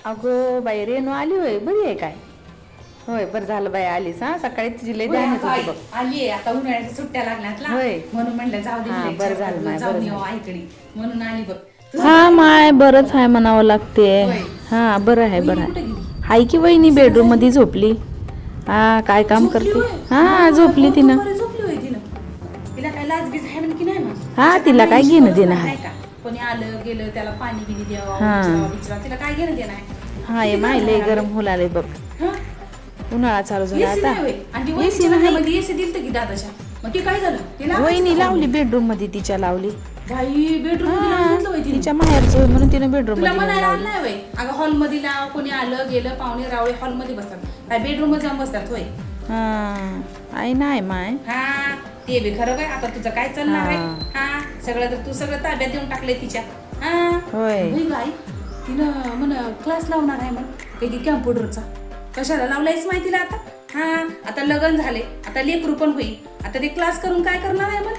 अगो बाई रेणू आली होय, बरी आहे काय? होय बरं झालं बाई आलीस. हा सकाळी तुझी लय ध्यानच होती बघ. आली आता उन्हाळ्याच्या सुट्ट्या लागल्यात ना, होय. म्हणून म्हणलं जाऊ दे हा, बरं झालं माय, जाऊन बरं येऊ झालं. आईकडे म्हणून आली बघ. हा माय बरंच आहे म्हणावं लागते. हा बरं आहे बरं कुठे आहे. गेली? हाय की वहिनी बेडरूम मध्ये झोपली. हा काय काम झोपली करते? होय? हा झोपली तिनं. दुपारी झोपली होय तिनं. तिला काय लाज बीज आहे की नाही मग? हा, तिला काय तिच्या घेणं कामाची देणं गरज आहे? नाही का? कोणी आलं गेलं त्याला पाणी बिनी द्यावं, हा. विचारावं, तिला काय घेणं देणं आहे? हा ये माय लय गरम होऊ लागले बघ. हं? उन्हाळा चालू झाला AC आता. नाही होय. आणि ती AC वहिनीच्या नाही. घरामध्ये AC दिलतं की दादाच्या. मग ते काय झालं? ते लावायचं वहिनी का? लावली बेडरूम मध्ये तिच्या लावली. बाई बेडरूम मध्ये लावून घेतलं होय तिने. तिच्या माहेरचं म्हणून तिने बेडरूम तुला मध्ये म्हणायला लावली. आलं नाही होय? अगं हॉल मध्ये लाव, कोणी आलं गेलं पाहुणे रावळे हॉल मध्ये बसतात, काय बेडरूम मध्ये जाऊन बसतात होय? हा आई नाही माय. हा ते बी खरं बाय. आता तुझं काय चालणार आहे? हा सगळं तर तू सगळं ताब्यात देऊन टाकलंय तिच्या. हा होय. गाई तिनं म्हण क्लास लावणार आहे म्हण कॅम्प्युटरचा. कशाला लावलायच माहितीला आता? हा आता लग्न झाले, आता लेकरू पण होईल, आता ते क्लास करून काय करणार आहे म्हण?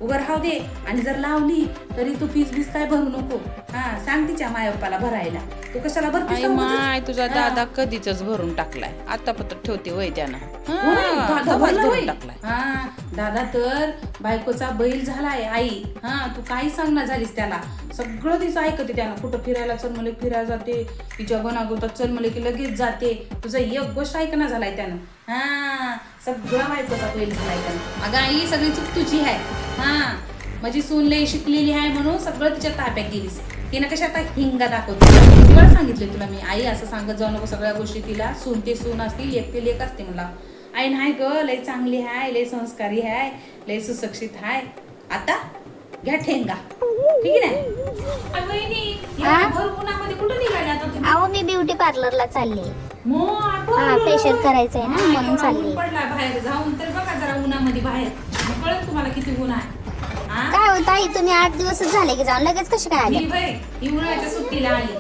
उभं राहू दे. आणि जर लावली तरी तू फीस बीस काय भरू नको. हा सांग तिच्या माय बाप्पाला भरायला. तू कशाला भरतीस? आई माय तुझा दादा कधीच भरून टाकलाय. आता पत्र ठेवते वय त्यानं. दादा भरला होय? टाकलाय. हा दादा तर बायकोचा बैल झालाय आई. हा तू काही सांगणार झालीस त्याला. सगळं तिचं ऐकते त्यानं. कुठं फिरायला चल मला फिरायला जाते, तिच्या गणागोतात चल मला की लगेच जाते. तुझं एक गोष्ट ऐकणं झालाय त्यानं. हा सगळं बायकोचा बैल झालाय त्यानं. अगं आई सगळी चूक तुझी आहे. हा माझी सून लय शिकलेली आहे म्हणून सगळं तिच्या ताब्यात गेलीस. तिनं कशा आता हिंगा दाखवते. तेव्हा सांगितलं तुला मी आई असं सांगत जाऊ नको सगळ्या गोष्टी तिला. सून ते सून असतील, लेक ते लेक असते मला. आई नाही ग लय चांगली आहे, लय संस्कारी आहे, लय सुशिक्षित आहे. आता घ्या ठेंगा ठीक आहे ना? वहिनी भर उन्हामध्ये कुठं निघाले आता तुम्ही? अहो मी ब्युटी पार्लरला चालली. हा फेशियल करायचंय ना म्हणून चालली. पडला बाहेर जाऊन तर बघा जरा उन्हामध्ये बाहेर, मग कळत तुम्हाला किती ऊन आहे. हा? काय होत आई तुम्ही 8 दिवसच झाले की जाऊन लगेच कशी काय आले? मी बाई ही उन्हाळ्याच्या सुट्टीला आली.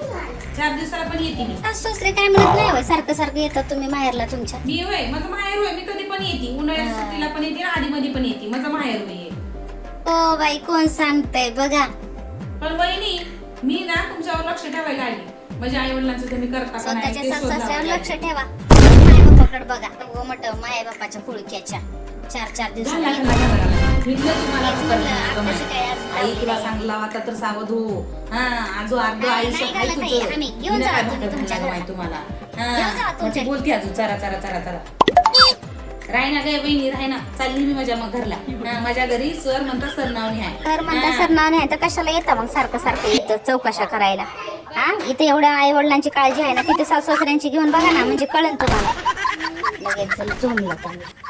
4 दिवसाला पण येते मी. सासू सासरे काय म्हणत नाही होय? सारखं सारखं येतात तुम्ही माहेरला तुमच्या. मी होय माझं माहेर होय. मी कधी पण येते, उन्हाळ्याच्या सुट्टीला पण येते, आधी मध्ये पण येते. माझं माहेर होय. ओ बाई कोण सांगतंय बघा. पण वहिनी मी ना तुमच्यावर लक्ष ठेवायला आली. माझ्या आई वडिलांचं तुम्ही करता का नाही स्वतःच्या ते शोध सासऱ्यावर लावायला लक्ष ठेवा. माय बापाकडे बघा. मट माय बापाच्या पुळक्याच्या 4-4 दिवसाला झाला, येतात. झाला, झाला. हिंदू तुम्हाला हेच असं म्हणलं, करणार आताशी काय आज नाही. आई तुला सांगला आता तर सावध हो. हा आजो अर्ध नाही, आयुष्य नाही आहे घालत तुझं. आहे. आम्ही घेऊन हिनं जाऊ काय तुम्ही भाकर तुमच्या खायला घरात. माहिती तुम्हाला. घेऊन जाऊ हा तुमच्या मग बोलते अजून चरा चरा चरा चरा. रायना काय वहिनी रायना चालली मी माझ्या मग घरला. हा, माझ्या घरी सर म्हणता सरनावणी आहे. तर म्हणता सरनाव नाही तर कशाला येता मग सारखं सारखं इथं चौकशा करायला? हा इथे एवढ्या आई वडिलांची काळजी आहे ना, तिथे सासू सासऱ्यांची घेऊन बघा ना, म्हणजे कळेल तुम्हाला. लगेच जमलं त्यांना.